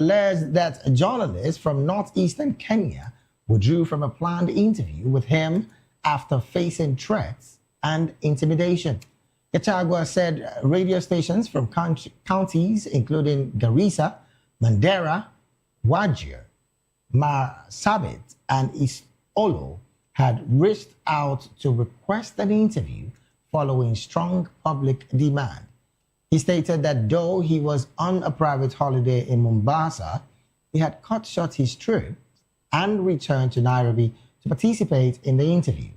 alleged that journalists from northeastern Kenya withdrew from a planned interview with him after facing threats and intimidation. Gachagua said radio stations from counties including Garissa, Mandera, Wajir, Marsabit, and East Olo had reached out to request an interview following strong public demand. He stated that though he was on a private holiday in Mombasa, he had cut short his trip and returned to Nairobi to participate in the interview.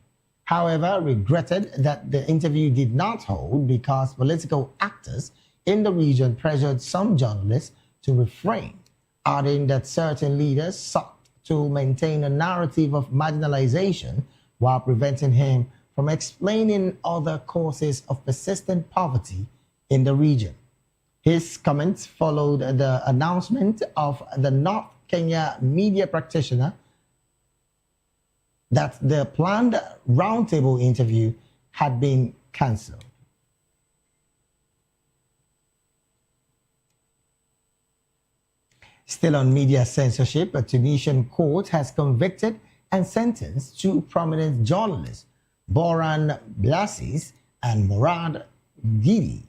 However, regretted that the interview did not hold because political actors in the region pressured some journalists to refrain, adding that certain leaders sought to maintain a narrative of marginalization while preventing him from explaining other causes of persistent poverty in the region. His comments followed the announcement of the North Kenya media practitioner that the planned roundtable interview had been cancelled. Still on media censorship, a Tunisian court has convicted and sentenced two prominent journalists, Boran Blasis and Morad Gidi,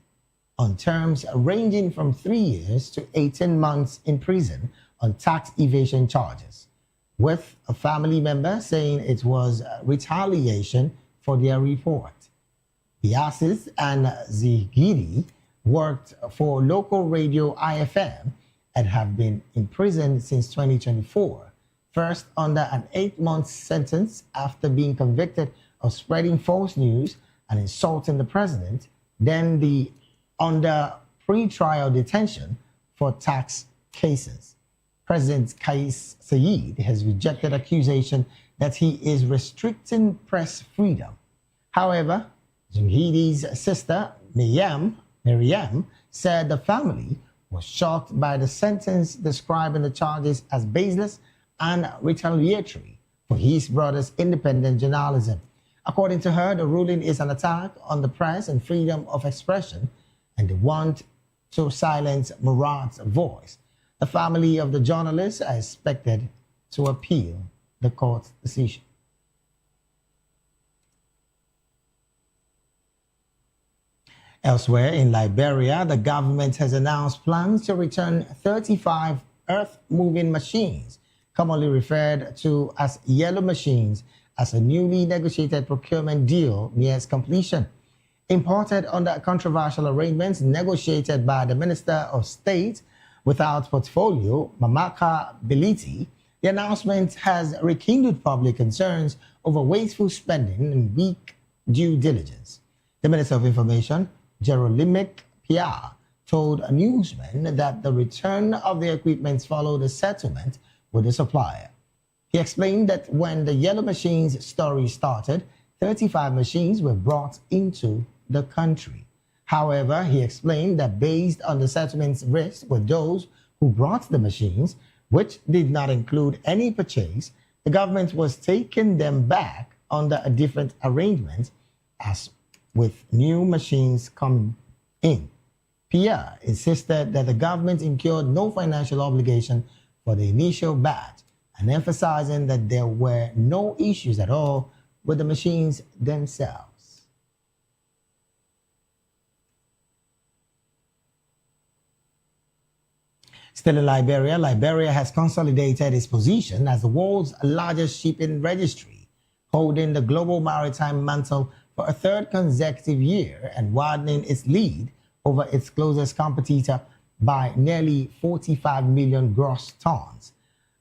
on terms ranging from 3 years to 18 months in prison on tax evasion charges, with a family member saying it was retaliation for their report. Biasis and Zigidi worked for local radio IFM and have been imprisoned since 2024, first under an 8-month sentence after being convicted of spreading false news and insulting the president, then under pre-trial detention for tax cases. President Kais Saied has rejected accusation that he is restricting press freedom. However, Zungidi's sister, Miriam, said the family was shocked by the sentence, describing the charges as baseless and retaliatory for his brother's independent journalism. According to her, the ruling is an attack on the press and freedom of expression, and they want to silence Murad's voice. The family of the journalist are expected to appeal the court's decision. Elsewhere in Liberia, the government has announced plans to return 35 earth-moving machines, commonly referred to as yellow machines, as a newly negotiated procurement deal nears completion. Imported under controversial arrangements negotiated by the Minister of State without portfolio, Mamaka Beliti, the announcement has rekindled public concerns over wasteful spending and weak due diligence. The Minister of Information, Jerolimic Pia, told newsmen that the return of the equipment followed a settlement with the supplier. He explained that when the yellow machines story started, 35 machines were brought into the country. However, he explained that based on the settlement's risk with those who brought the machines, which did not include any purchase, the government was taking them back under a different arrangement as with new machines coming in. Pia insisted that the government incurred no financial obligation for the initial batch, and emphasizing that there were no issues at all with the machines themselves. Still in Liberia, Liberia has consolidated its position as the world's largest shipping registry, holding the global maritime mantle for a third consecutive year and widening its lead over its closest competitor by nearly 45 million gross tons.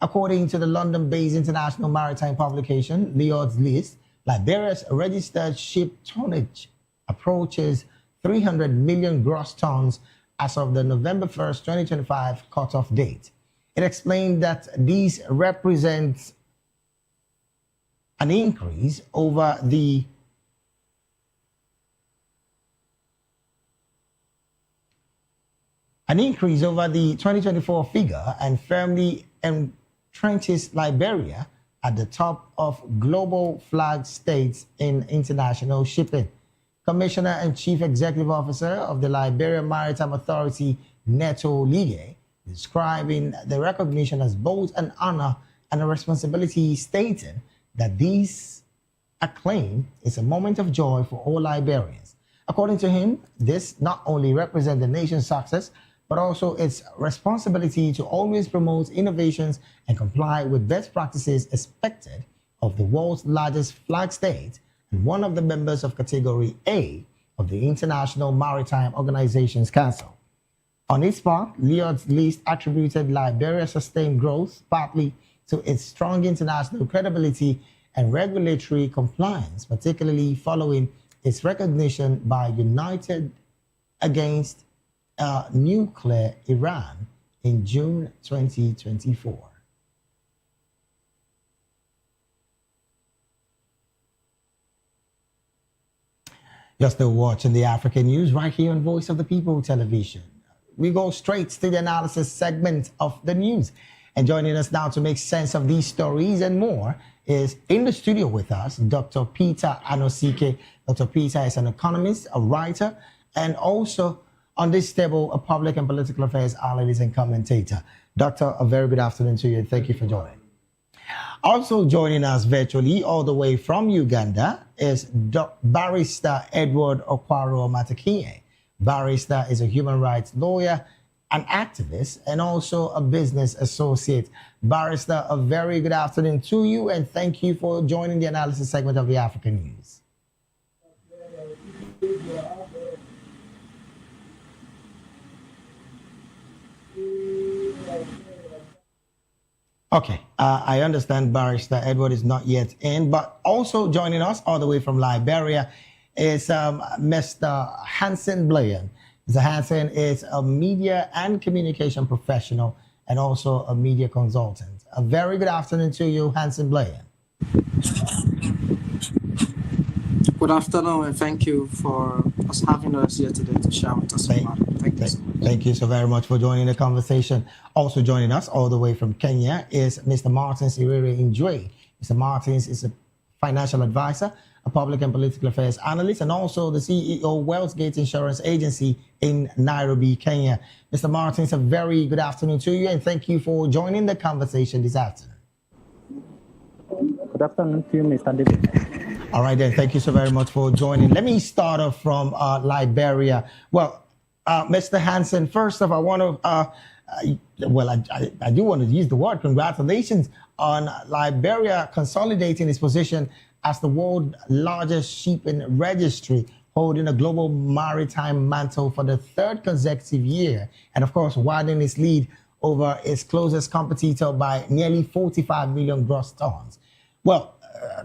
According to the London-based international maritime publication, Lloyd's List, Liberia's registered ship tonnage approaches 300 million gross tons as of the November 1st, 2025 cutoff date. It explained that these represent an increase over the an increase over the 2024 figure and firmly entrenches Liberia at the top of global flag states in international shipping. Commissioner and Chief Executive Officer of the Liberia Maritime Authority, Neto Lige, describing the recognition as both an honor and a responsibility, stating that this acclaim is a moment of joy for all Liberians. According to him, this not only represents the nation's success, but also its responsibility to always promote innovations and comply with best practices expected of the world's largest flag state and one of the members of Category A of the International Maritime Organization's Council. On its part, Lloyd's List attributed Liberia's sustained growth partly to its strong international credibility and regulatory compliance, particularly following its recognition by United against nuclear Iran in June 2024. You're still watching the African News right here on Voice of the People television. We go straight to the analysis segment of the news. And joining us now to make sense of these stories and more is in the studio with us, Dr. Peter Anosike. Dr. Peter is an economist, a writer, and also on this table, a public and political affairs analyst and commentator. Doctor, a very good afternoon to you, and thank you for joining. Also joining us virtually all the way from Uganda is Barrister Edward Okwaro Matakie. Barrister is a human rights lawyer, an activist, and also a business associate. Barrister, a very good afternoon to you, and thank you for joining the analysis segment of the African News. Okay, I understand Barrister Edward is not yet in, but also joining us all the way from Liberia is Mr. Hansen Blayan. Mr. Hansen is a media and communication professional and also a media consultant. A very good afternoon to you, Hansen Blayan. Good afternoon, and thank you for having us here today to share with us. Thank you so very much for joining the conversation. Also joining us all the way from Kenya is Mr. Martins Irere Njwe. Mr. Martins is a financial advisor, a public and political affairs analyst, and also the CEO, Wellsgate Insurance Agency in Nairobi, Kenya. Mr. Martins, a very good afternoon to you, and thank you for joining the conversation this afternoon. Good afternoon to you, Mr. David. All right, then. Thank you so very much for joining. Let me start off from Liberia. Well, Mr. Hansen, first off, I want to, I do want to use the word congratulations on Liberia consolidating its position as the world's largest shipping registry, holding a global maritime mantle for the third consecutive year, and of course, widening its lead over its closest competitor by nearly 45 million gross tons. Well,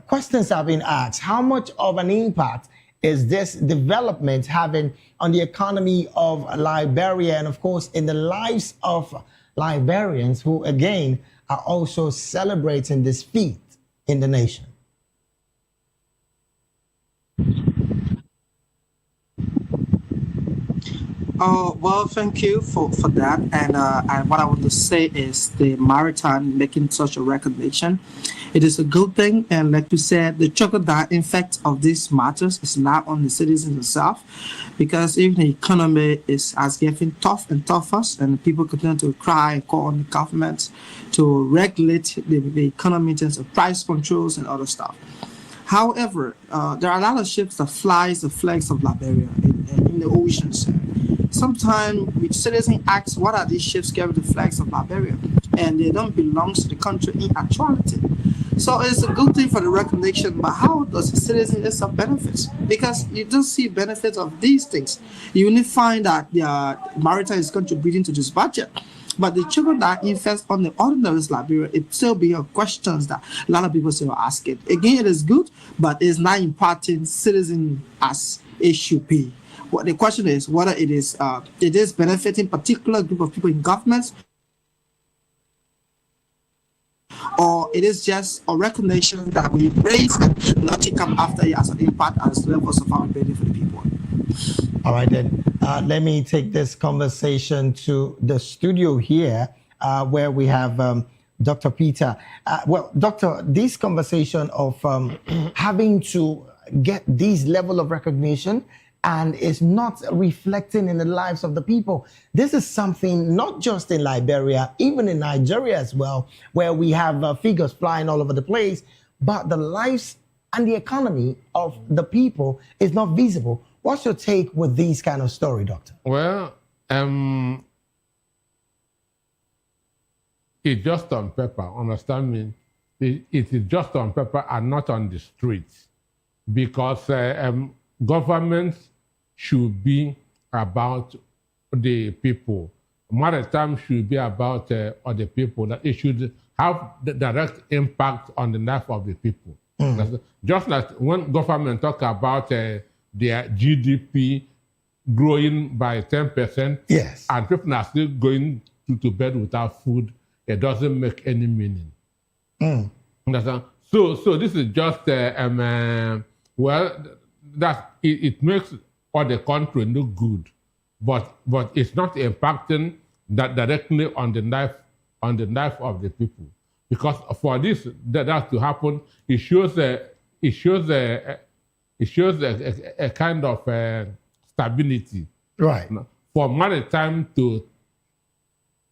questions have been asked. How much of an impact is this development having on the economy of Liberia and, of course, in the lives of Liberians who, again, are also celebrating this feat in the nation? Well, thank you for that. And what I want to say is the maritime making such a recognition. It is a good thing. And like you said, the trickle-down effect of these matters is not on the citizens themselves, because even the economy has getting tough and tougher, and people continue to cry and call on the government to regulate the economy in terms of price controls and other stuff. However, there are a lot of ships that flies the flags of Liberia in the oceans. Sometimes citizens ask, what are these ships carrying the flags of Liberia? And they don't belong to the country in actuality. So it's a good thing for the recognition, but how does the citizen itself benefit? Because you don't see benefits of these things. You only find that the maritime is contributing to this budget. But the children that invest on the ordinary Liberia, it still be questions that a lot of people still ask it. Again, it is good, but it's not imparting citizen as it should be. What the question is whether it is benefiting particular group of people in governments, or it is just a recognition that we raise and not to come after it as an impact as levels of accountability for the people. All right, then. Let me take this conversation to the studio here, where we have Dr. Peter. Well, Doctor, this conversation of having to get this level of recognition and is not reflecting in the lives of the people. This is something not just in Liberia, even in Nigeria as well, where we have figures flying all over the place, but the lives and the economy of the people is not visible. What's your take with these kind of story, Doctor? Well, it's just on paper, understand me? It is just on paper and not on the streets, because governments should be about the people. Maritime should be about other people, that it should have the direct impact on the life of the people. Just like when government talk about their GDP growing by 10%, yes, and people are still going to bed without food, it doesn't make any meaning. Understand? So this is just well, that it makes all the country look good, but it's not impacting that directly on the life of the people. Because for this that to happen, it shows a kind of stability. Right. For maritime to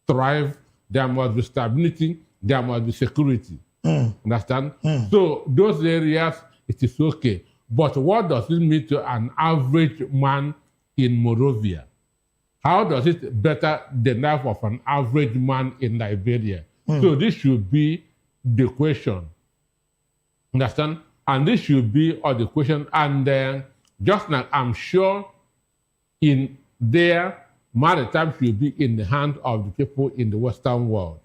thrive, there must be stability, there must be security. Understand? So those areas, it is okay. But what does it mean to an average man in Monrovia? How does it better the life of an average man in Liberia? So this should be the question. Understand? And this should be all the question. And just like I'm sure in there, maritime should be in the hands of the people in the Western world.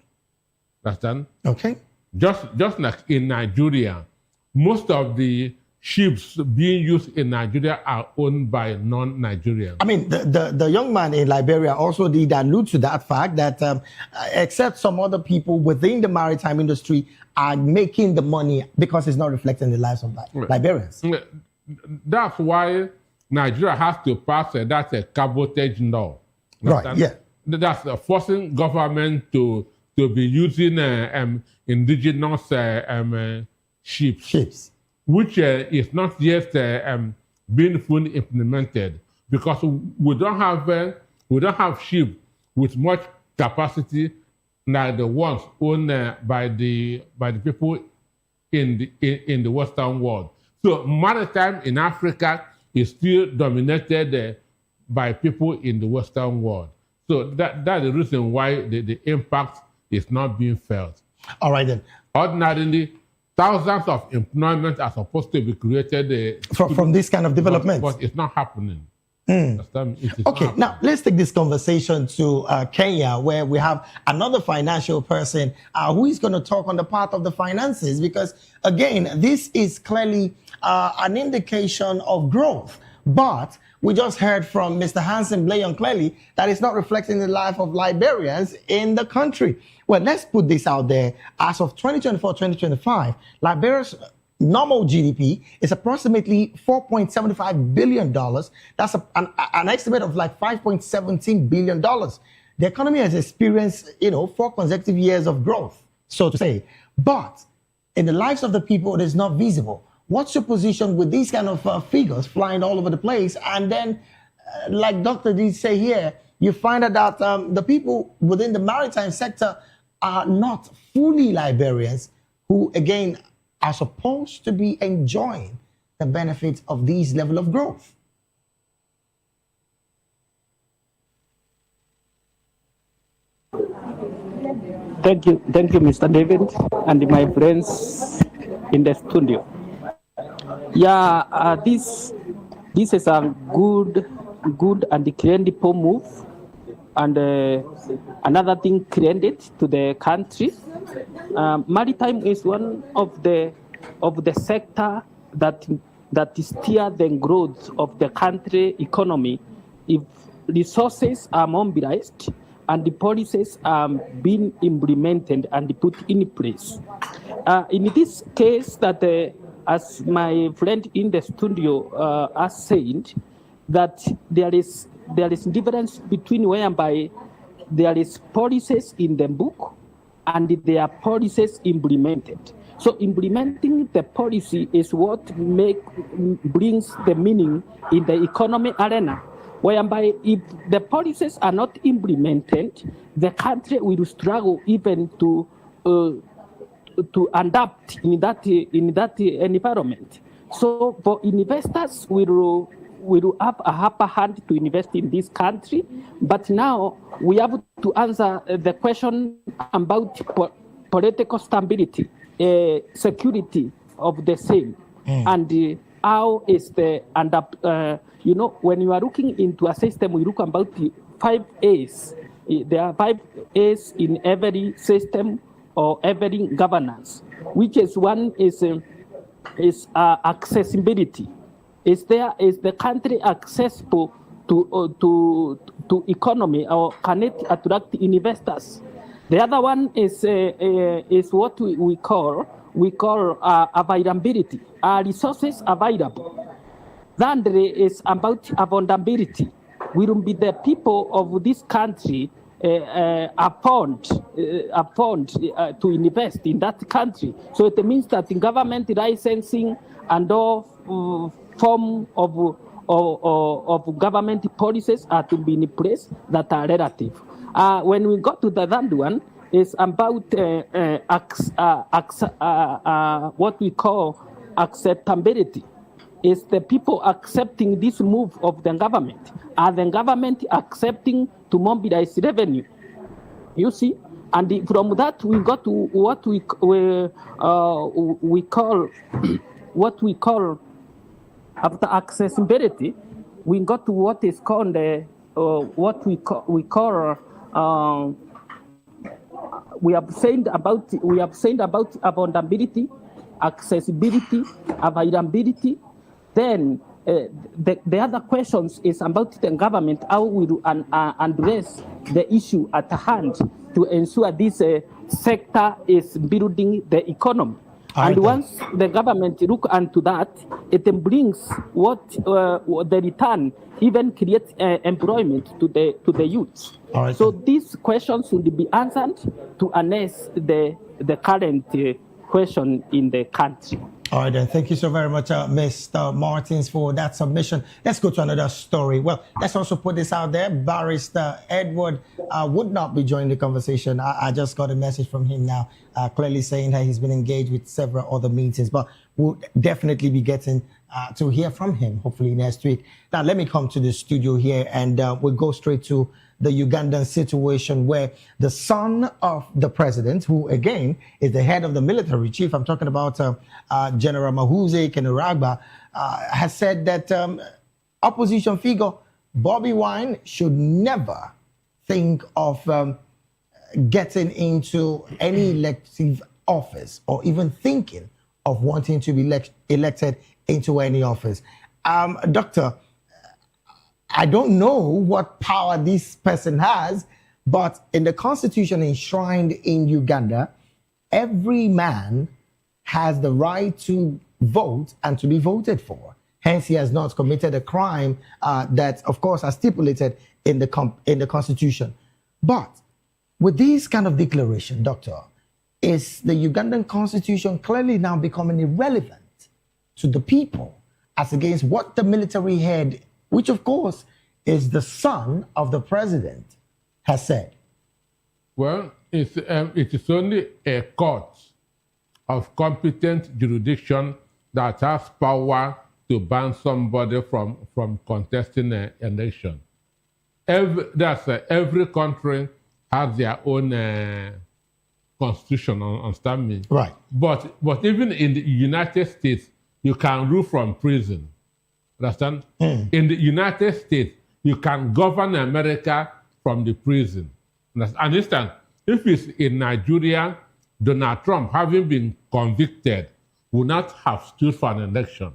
Understand? Okay. Just like in Nigeria, most of the ships being used in Nigeria are owned by non-Nigerians. I mean, the young man in Liberia also did allude to that fact that except some other people within the maritime industry are making the money because it's not reflecting the lives of Liberians. That's why Nigeria has to pass that cabotage law. Right, yeah. That's forcing government to be using indigenous ships, which is not yet being fully implemented, because we don't have ships with much capacity like the ones owned by the people in the Western world. So maritime in Africa is still dominated by people in the Western world. So that's the reason why the impact is not being felt. All right then. Ordinarily, thousands of employment are supposed to be created from this kind of development, but it's not happening. Okay, now let's take this conversation to Kenya, where we have another financial person who is going to talk on the part of the finances, because again, this is clearly an indication of growth. But we just heard from Mr. Hansen Blayon clearly that it's not reflecting the life of Liberians in the country. Well, let's put this out there. As of 2024-2025, Liberia's normal GDP is approximately $4.75 billion. That's an estimate of like $5.17 billion. The economy has experienced, 4 consecutive years of growth, so to say. But in the lives of the people, it is not visible. What's your position with these kind of figures flying all over the place? And then, like Dr. did say here, you find out that the people within the maritime sector are not fully Liberians who, again, are supposed to be enjoying the benefits of these level of growth. Thank you, Mr. David, and my friends in the studio. Yeah, this is a good and credible move, and another thing credit to the country. Maritime is one of the sector that steer the growth of the country economy. If resources are mobilized and the policies are being implemented and put in place. In this case, that as my friend in the studio has said, that there is difference between whereby there is policies in the book and there are policies implemented. So implementing the policy is what brings the meaning in the economy arena, whereby if the policies are not implemented, the country will struggle even to adapt in that environment. So for investors, will have a upper hand to invest in this country, but now we have to answer the question about political stability, security of the same, and how is the when you are looking into a system, we look about the 5 A's. There are 5 A's in every system or every governance, which is one is accessibility. Is the country accessible to economy, or can it attract investors? The other one is what we call availability. Are resources available? Then there is about abundability. Will be the people of this country afford to invest in that country? So it means that the government licensing and all form of government policies are to be in place that are relative. When we got to the third one, is about what we call acceptability. Is the people accepting this move of the government? Are the government accepting to mobilize revenue? You see, and from that we got to what we call after accessibility, we got to what is called we have said about abundability, accessibility, availability. Then the other questions is about the government, how we do address the issue at hand to ensure this sector is building the economy. And once the government look into that, it brings what the return, even creates employment to the youth. So these questions will be answered to address the current question in the country. All right, then. Thank you so very much, Mr. Martins, for that submission. Let's go to another story. Well, let's also put this out there. Barrister Edward would not be joining the conversation. I just got a message from him now, clearly saying that he's been engaged with several other meetings, but we'll definitely be getting to hear from him, hopefully next week. Now, let me come to the studio here, and we'll go straight to the Ugandan situation where the son of the president, who again is the head of the military chief, I'm talking about General Mahuze Kainerugaba, has said that opposition figure Bobby Wine should never think of getting into any elective office or even thinking of wanting to be elected into any office. Doctor, I don't know what power this person has, but in the constitution enshrined in Uganda, every man has the right to vote and to be voted for. Hence, he has not committed a crime that, of course, are stipulated in the constitution. But with this kind of declaration, Doctor, is the Ugandan constitution clearly now becoming irrelevant to the people as against what the military head, which of course is the son of the president, has said? Well, it is only a court of competent jurisdiction that has power to ban somebody from contesting an election. Every country has their own constitution, understand me? Right. But even in the United States, you can rule from prison. Understand? In the United States, you can govern America from the prison. And instance, if it's in Nigeria, Donald Trump, having been convicted, would not have stood for an election.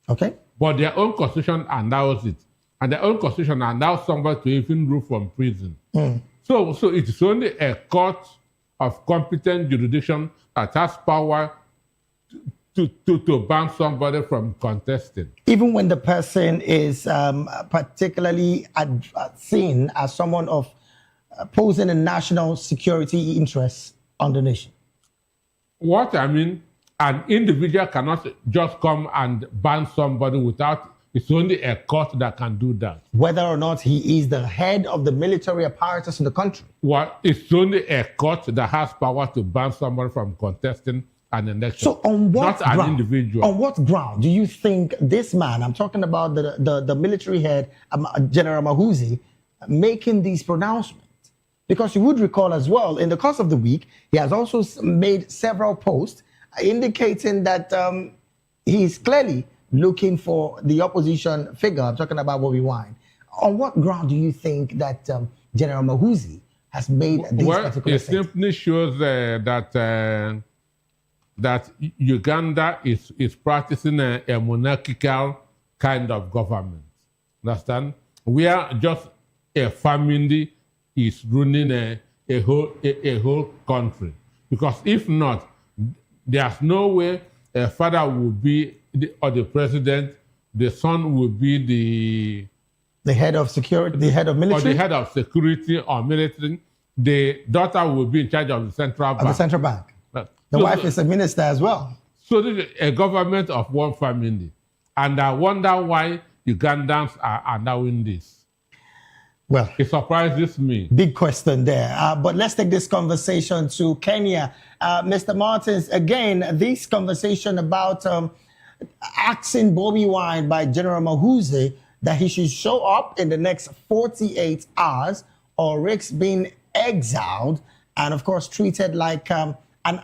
Okay. But their own constitution allows it. And their own constitution allows somebody to even rule from prison. So it is only a court of competent jurisdiction that has power to ban somebody from contesting. Even when the person is particularly seen as someone of posing a national security interest on the nation? What I mean, An individual cannot just come and ban somebody without, it's only a court that can do that. Whether or not he is the head of the military apparatus in the country. Well, it's only a court that has power to ban someone from contesting an election. So on what not ground, an individual. On what ground do you think this man, I'm talking about the military head, General Mahuzi, making these pronouncements? Because you would recall as well, in the course of the week, he has also made several posts indicating that he's clearly looking for the opposition figure. I'm talking about Bobby Wine. On what ground do you think that General Mahuzi has made these particular it simply shows that Uganda is practicing a monarchical kind of government. Understand? We are just a family is running a whole country. Because if not, there's no way a father will be the president, the son will be the head of security, the head of military, or the head of security or military. The daughter will be in charge of the central bank. Of the central bank. The wife is a minister as well. So this is a government of one family. And I wonder why Ugandans are allowing this. Well, it surprises me. Big question there. But let's take this conversation to Kenya. Mr. Martins, again, this conversation about asking Bobby Wine by General Mahuzi that he should show up in the next 48 hours or risk being exiled and, of course, treated like an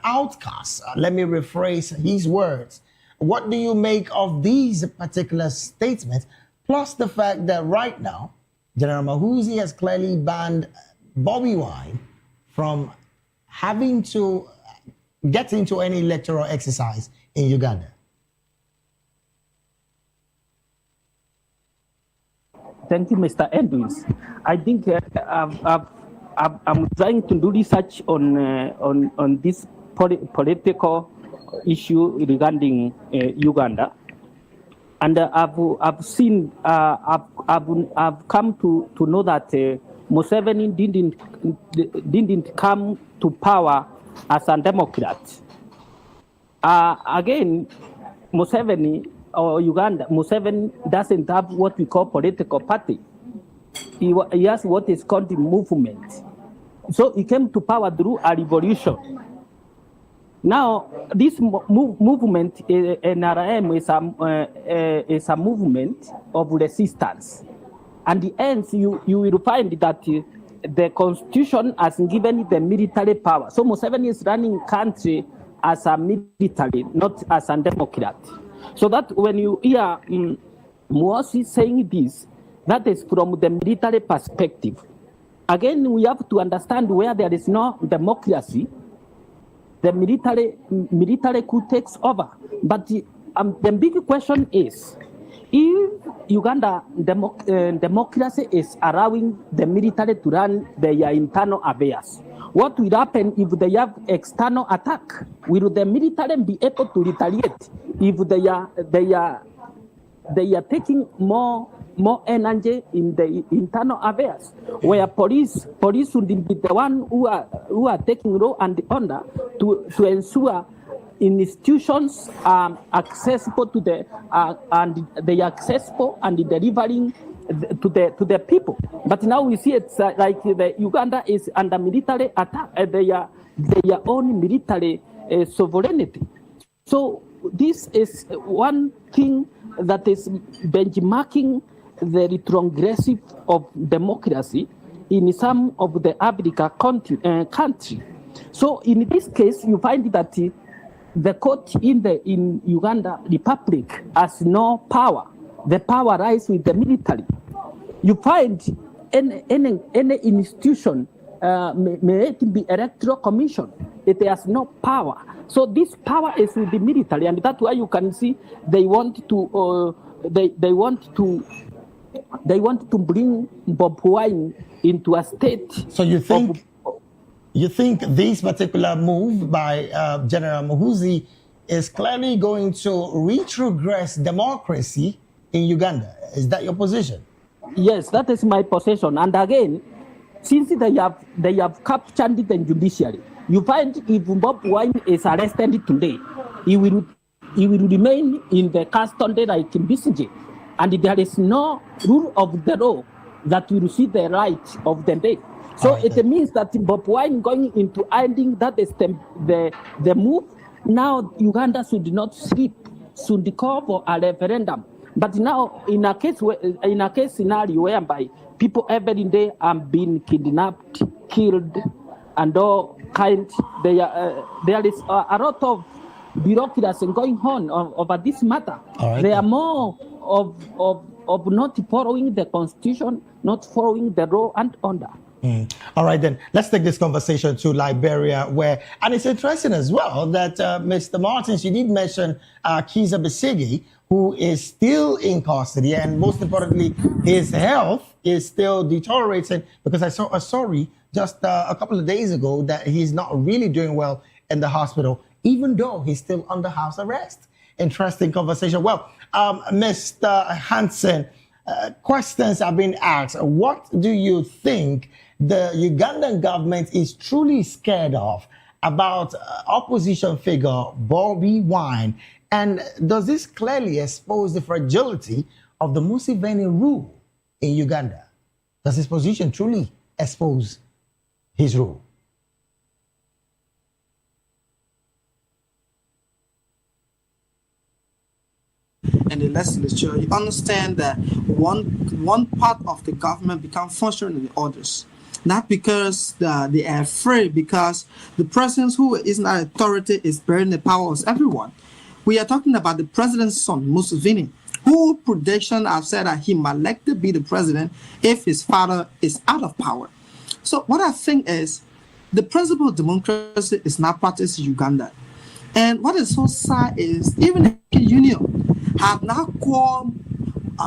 outcast. Let me rephrase his words. What do you make of these particular statements, plus the fact that right now, General Mahuzi has clearly banned Bobby Wine from having to get into any electoral exercise in Uganda? Thank you, Mr. Edwards. I think I'm trying to do research on this political issue regarding Uganda, and I've seen I've come to know that Museveni didn't come to power as a Democrat. Again, Museveni or Uganda, Museveni doesn't have what we call political party. He has what is called the movement. So he came to power through a revolution. Now, this movement, NRM, is a movement of resistance. And the ends, you will find that the constitution has given the military power. So Museveni is running country as a military, not as a democrat. So that when you hear Muosi saying this, that is from the military perspective. Again, we have to understand where there is no democracy, the military coup takes over. But the big question is, if Uganda democracy is allowing the military to run their internal affairs, what will happen if they have external attack? Will the military be able to retaliate if they are taking more energy in the internal affairs, where police would be the one who are taking law and order to ensure institutions are accessible to the and they are accessible and delivering to the people. But now we see it's like the Uganda is under military attack, their own military sovereignty. So this is one thing that is benchmarking the retrogressive of democracy in some of the Africa country. So in this case, you find that the court in Uganda Republic has no power. The power lies with the military. You find any institution, may it be electoral commission, it has no power. So this power is with the military, and that's why you can see they want to bring Bob Wine into a state. So you think this particular move by General Mahuzi is clearly going to retrogress democracy in Uganda? Is that your position? Yes, that is my position. And again, since they have captured the judiciary, you find if Bob Wine is arrested today, he will remain in the custody like in BCG. And there is no rule of the law that will see the right of the day. So Right, it then. means that Bob Wine going into ending that is the move. Now Uganda should not sleep, should call for a referendum. But now in a case scenario whereby people every day are being kidnapped, killed, and all kinds, there is a lot of bureaucracy going on over this matter. All right, They are then. more of not following the constitution, not following the law and order. All right, then let's take this conversation to Liberia, and it's interesting as well that Mr. Martins, you did mention Kizza Besigye, who is still in custody, and most importantly, his health is still deteriorating because I saw a story just a couple of days ago that he's not really doing well in the hospital, even though he's still under house arrest. Interesting conversation. Well, Mr. Hansen, questions have been asked. What do you think the Ugandan government is truly scared of about opposition figure Bobby Wine? And does this clearly expose the fragility of the Museveni rule in Uganda? Does his position truly expose his rule? And the legislature, you understand that one part of the government become functional than the others. Not because they are afraid, because the president who is not authority is bearing the power of everyone. We are talking about the president's son, Museveni, who prediction have said that he might like to be the president if his father is out of power. So what I think is the principle of democracy is not practiced in Uganda. And what is so sad is even the Union have now called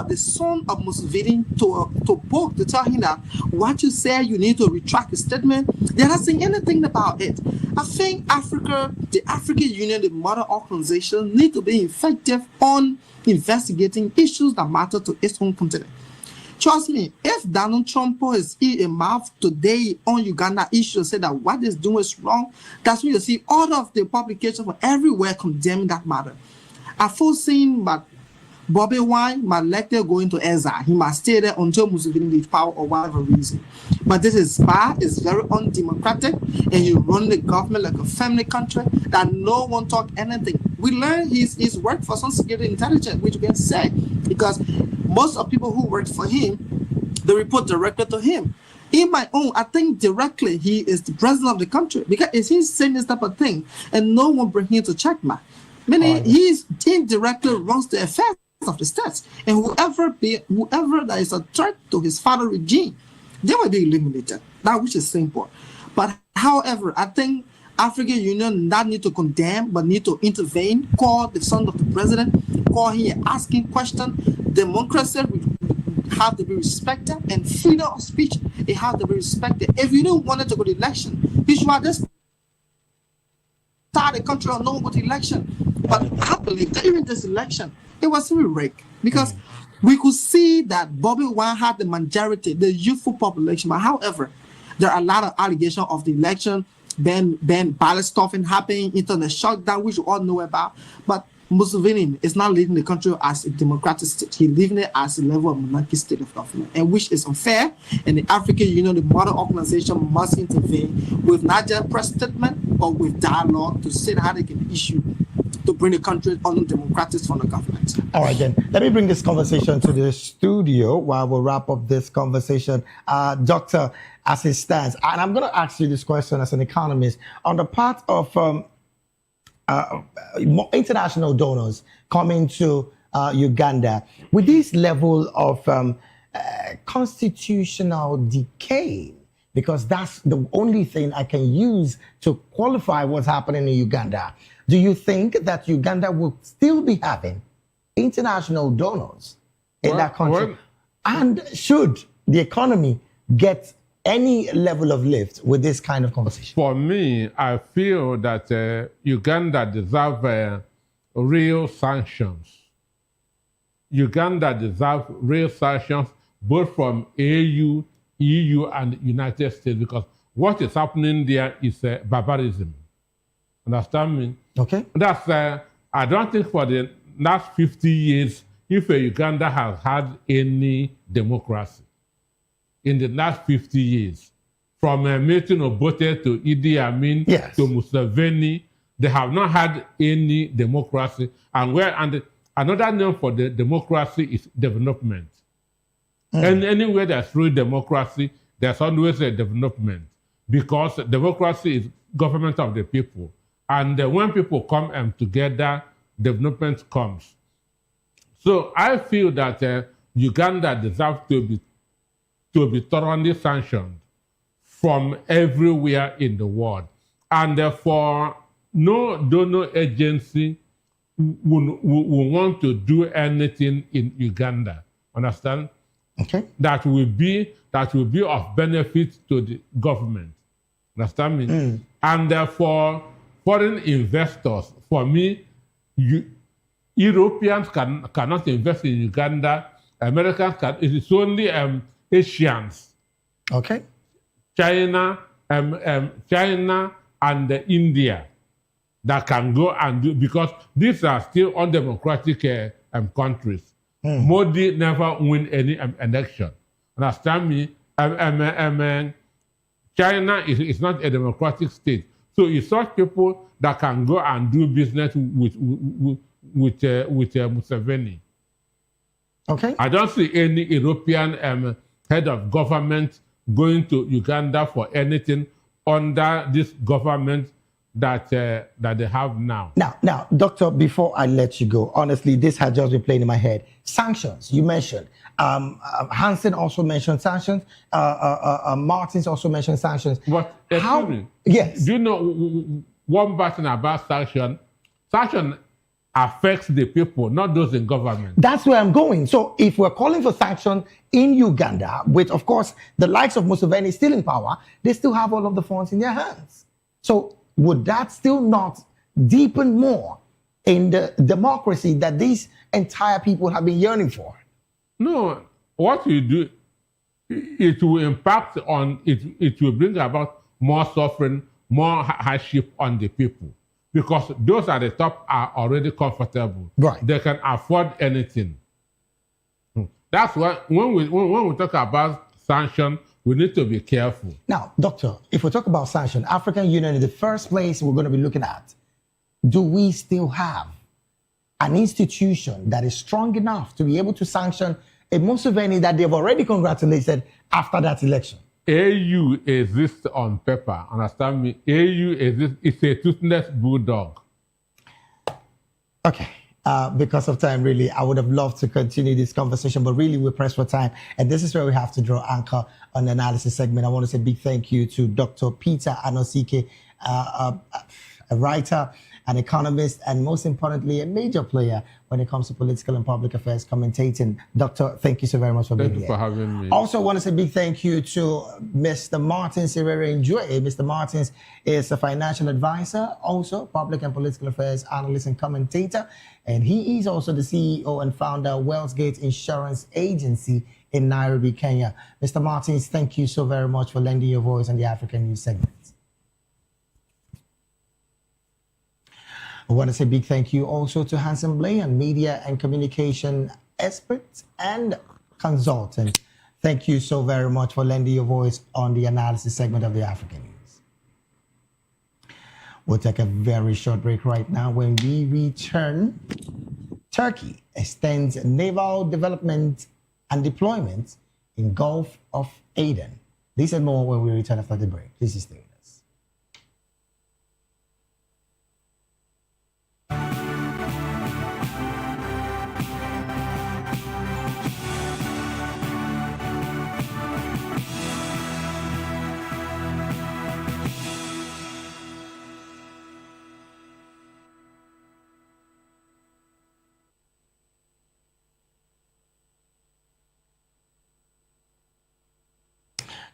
the son of Museveni to book to tell him that what you say you need to retract the statement. They're not saying anything about it. I think the African Union, the mother organization, need to be effective on investigating issues that matter to its own continent. Trust me, if Donald Trump is in a mouth today on Uganda issue and say that what is doing is wrong, that's when you see all of the publications from everywhere condemning that matter. I've foreseen but Bobby Wine might let them go into exile. He must stay there until Museveni leaves power or whatever reason. But this is bad, it's very undemocratic, and you run the government like a family country that no one talk anything. We learned his work for some security intelligence, which we can say, because most of people who work for him, they report directly to him. In my own, I think directly he is the president of the country, because if he's saying this type of thing and no one bring him to checkmate, meaning he's indirectly runs the affairs of the states, and whoever that is a threat to his father regime, they will be eliminated. That which is simple. But however, I think African Union not need to condemn, but need to intervene, call the son of the president, call him asking questions. Democracy have to be respected, and freedom of speech, it have to be respected. If you don't want to go to election, you should just start the country on no go to election. But I believe that even this election, it was really rigged, because we could see that Bobby Wine had the majority, the youthful population. But however, there are a lot of allegations of the election, ballot stuffing happening, internet shutdown, which we all know about. But Museveni is not leading the country as a democratic state. He's leading it as a level of monarchy state of government, and which is unfair. And the African Union, the mother organization, must intervene with not just press statement, but with dialogue to see how they can issue to bring the country on democratic from the government. All right, then. Let me bring this conversation to the studio while we wrap up this conversation. Doctor, as it stands, and I'm going to ask you this question as an economist, on the part of international donors coming to Uganda, with this level of constitutional decay, because that's the only thing I can use to qualify what's happening in Uganda. Do you think that Uganda will still be having international donors in that country? And should the economy get any level of lift with this kind of conversation? For me, I feel that Uganda deserves real sanctions. Uganda deserves real sanctions both from AU, EU, and United States, because what is happening there is barbarism. Understand me? Okay. That's I don't think for the last 50 years, if Uganda has had any democracy in the last 50 years, from Milton Obote to Idi Amin Yes. to Museveni, they have not had any democracy. And another name for the democracy is development. And anywhere there's real democracy, there's always a development, because democracy is government of the people. And when people come together, development comes. So I feel that Uganda deserves to be thoroughly sanctioned from everywhere in the world. And therefore, no donor agency will want to do anything in Uganda. Understand? Okay. That will be of benefit to the government. Understand me? And therefore, foreign investors, for me, Europeans cannot invest in Uganda. Americans can. It is only Asians. Okay. China and India that can go and do, because these are still undemocratic countries. Modi never win any election. Understand me? China is not a democratic state. So it's such people that can go and do business with Museveni. Okay. I don't see any European head of government going to Uganda for anything under this government that they have now. Now, Doctor, before I let you go, honestly, this had just been playing in my head. Sanctions, you mentioned. Hansen also mentioned sanctions. Martins also mentioned sanctions. But excuse me, Yes. do you know one bad thing about sanction? Sanction affects the people, not those in government. That's where I'm going. So if we're calling for sanction in Uganda, with, of course, the likes of Museveni still in power, they still have all of the funds in their hands. So would that still not deepen more in the democracy that these entire people have been yearning for? No, what you do, it will impact on, it will bring about more suffering, more hardship on the people. Because those at the top are already comfortable. Right. They can afford anything. That's why when we talk about sanction, we need to be careful. Now, Doctor, if we talk about sanction, African Union is the first place we're going to be looking at. Do we still have an institution that is strong enough to be able to sanction a Museveni that they've already congratulated after that election? AU exists on paper, understand me? AU exists, it's a toothless bulldog. Okay. Because of time, really, I would have loved to continue this conversation, but really we're pressed for time. And this is where we have to draw anchor on the analysis segment. I want to say a big thank you to Dr. Peter Anosike, a writer, an economist, and most importantly, a major player when it comes to political and public affairs commentating. Doctor, thank you so very much for being here. Thank you for having me. Also want to say a big thank you to Mr. Martins Enjoy. Mr. Martins is a financial advisor, also public and political affairs analyst and commentator. And he is also the CEO and founder of Wellsgate Insurance Agency in Nairobi, Kenya. Mr. Martins, thank you so very much for lending your voice on the African News segment. I want to say a big thank you also to Hansen Blaine, media and communication expert and consultant. Thank you so very much for lending your voice on the analysis segment of the African News. We'll take a very short break right now. When we return, Turkey extends naval development and deployment in Gulf of Aden. This and more when we return after the break. Please stay with us.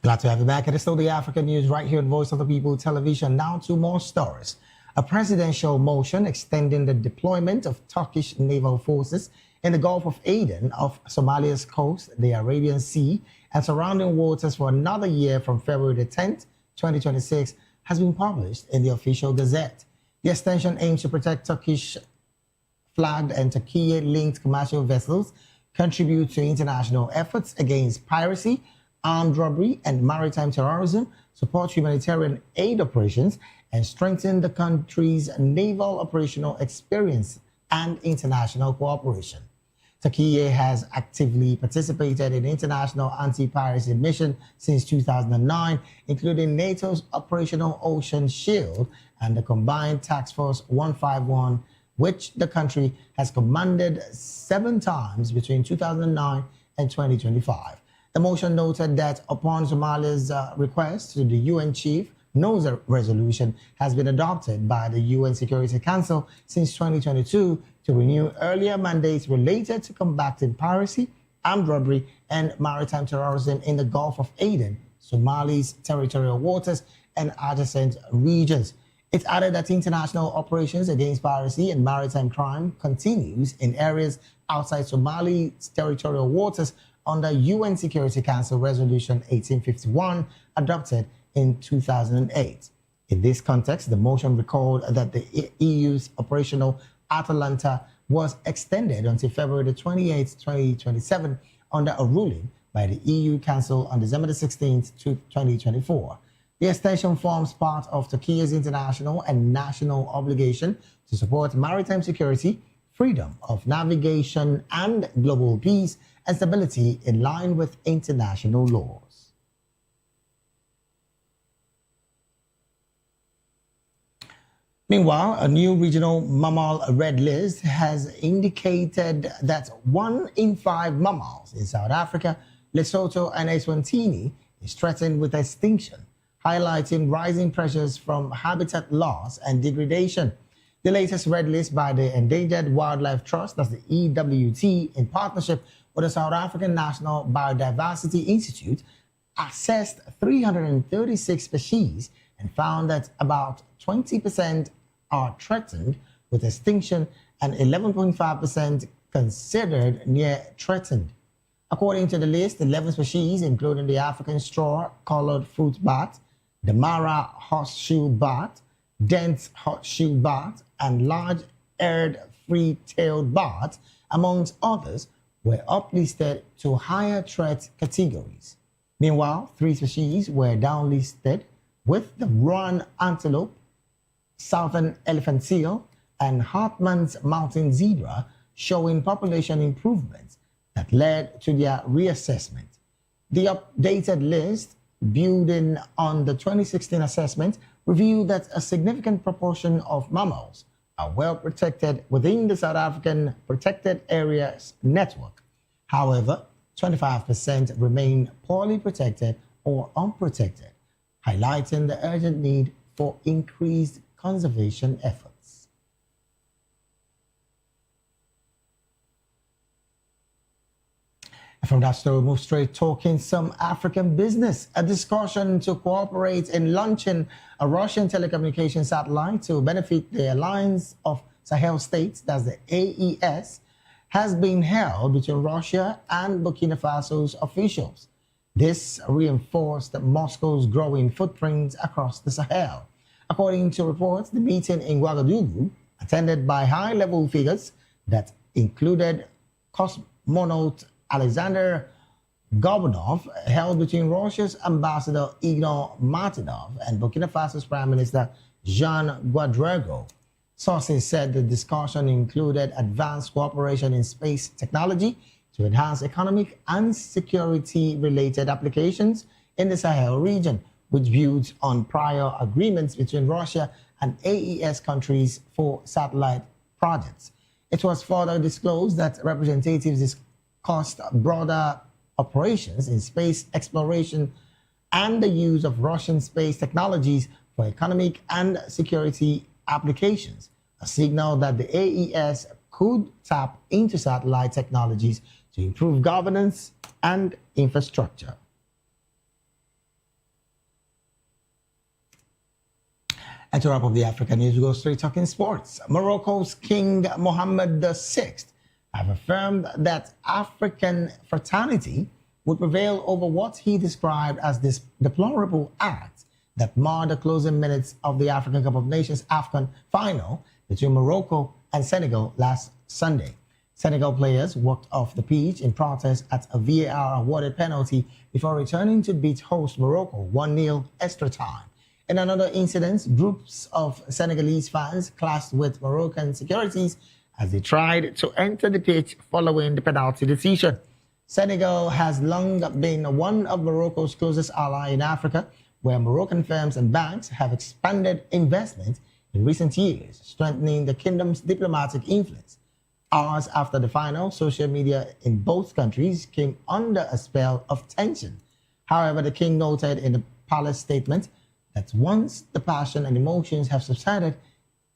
Glad to have you back. It is still the African News right here at Voice of the People Television. Now to more stories. A presidential motion extending the deployment of Turkish naval forces in the Gulf of Aden off Somalia's coast, the Arabian Sea, and surrounding waters for another year from February the 10th, 2026, has been published in the official gazette. The extension aims to protect Turkish flagged and Turkey-linked commercial vessels, contribute to international efforts against piracy, armed robbery, and maritime terrorism, support humanitarian aid operations, and strengthen the country's naval operational experience and international cooperation. Turkey has actively participated in international anti-piracy mission since 2009, including NATO's Operational Ocean Shield and the Combined Task Force 151, which the country has commanded 7 times between 2009 and 2025. The motion noted that upon Somalia's request to the UN chief, no resolution has been adopted by the UN Security Council since 2022 to renew earlier mandates related to combating piracy, armed robbery, and maritime terrorism in the Gulf of Aden, Somali's territorial waters, and adjacent regions. It added that international operations against piracy and maritime crime continues in areas outside Somali's territorial waters under UN Security Council Resolution 1851, adopted in 2008. In this context, the motion recalled that the EU's Operational Atalanta was extended until February 28, 2027, under a ruling by the EU Council on December 16, 2024. The extension forms part of Turkey's international and national obligation to support maritime security, freedom of navigation, and global peace and stability in line with international laws. Meanwhile, a new regional mammal red list has indicated that 1 in 5 mammals in South Africa, Lesotho, and Eswatini is threatened with extinction, highlighting rising pressures from habitat loss and degradation. The latest red list by the Endangered Wildlife Trust, that's the EWT, in partnership with the South African National Biodiversity Institute, assessed 336 species and found that about 20% are threatened with extinction and 11.5% considered near threatened. According to the list, 11 species, including the African straw-colored fruit bat, the Mara horseshoe bat, dense horseshoe bat, and large-eared free-tailed bat, amongst others, were uplisted to higher threat categories. Meanwhile, 3 species were downlisted, with the Ruan antelope, southern elephant seal, and Hartmann's mountain zebra showing population improvements that led to their reassessment. The updated list, building on the 2016 assessment, revealed that a significant proportion of mammals are well protected within the South African Protected Areas Network. However, 25% remain poorly protected or unprotected, highlighting the urgent need for increased conservation efforts. And from that story, we move straight talking some African business. A discussion to cooperate in launching a Russian telecommunication satellite to benefit the Alliance of Sahel States, that's the AES, has been held between Russia and Burkina Faso's officials. This reinforced Moscow's growing footprint across the Sahel. According to reports, the meeting in Ouagadougou, attended by high-level figures that included cosmonaut Alexander Gorbanov, held between Russia's ambassador Igor Martynov and Burkina Faso's Prime Minister Jean Ouedraogo. Sources said the discussion included advanced cooperation in space technology to enhance economic and security-related applications in the Sahel region, which builds on prior agreements between Russia and AES countries for satellite projects. It was further disclosed that representatives discussed broader operations in space exploration and the use of Russian space technologies for economic and security applications, a signal that the AES could tap into satellite technologies to improve governance and infrastructure. And to wrap up the African news, we go straight talking sports. Morocco's King Mohammed VI have affirmed that African fraternity would prevail over what he described as this deplorable act that marred the closing minutes of the African Cup of Nations AFCON final between Morocco and Senegal last Sunday. Senegal players walked off the pitch in protest at a VAR-awarded penalty before returning to beat host Morocco 1-0 extra time. In another incident, groups of Senegalese fans clashed with Moroccan securities as they tried to enter the pitch following the penalty decision. Senegal has long been one of Morocco's closest allies in Africa, where Moroccan firms and banks have expanded investment in recent years, strengthening the kingdom's diplomatic influence. Hours after the final, social media in both countries came under a spell of tension. However, the king noted in the palace statement that once the passion and emotions have subsided,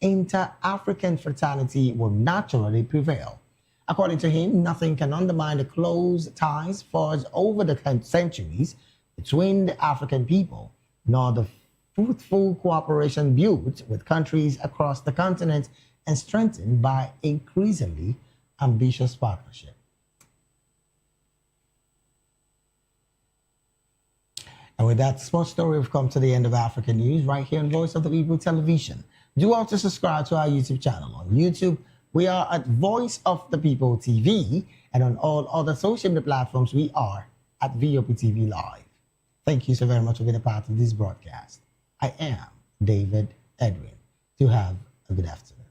inter-African fraternity will naturally prevail. According to him, nothing can undermine the close ties forged over the centuries between the African people, nor the fruitful cooperation built with countries across the continent and strengthened by increasingly ambitious partnership. And with that sports story, we've come to the end of African News right here on Voice of the People Television. Do also subscribe to our YouTube channel. On YouTube, we are at Voice of the People TV, and on all other social media platforms, we are at VOP TV Live. Thank you so very much for being a part of this broadcast. I am David Edwin. Do have a good afternoon.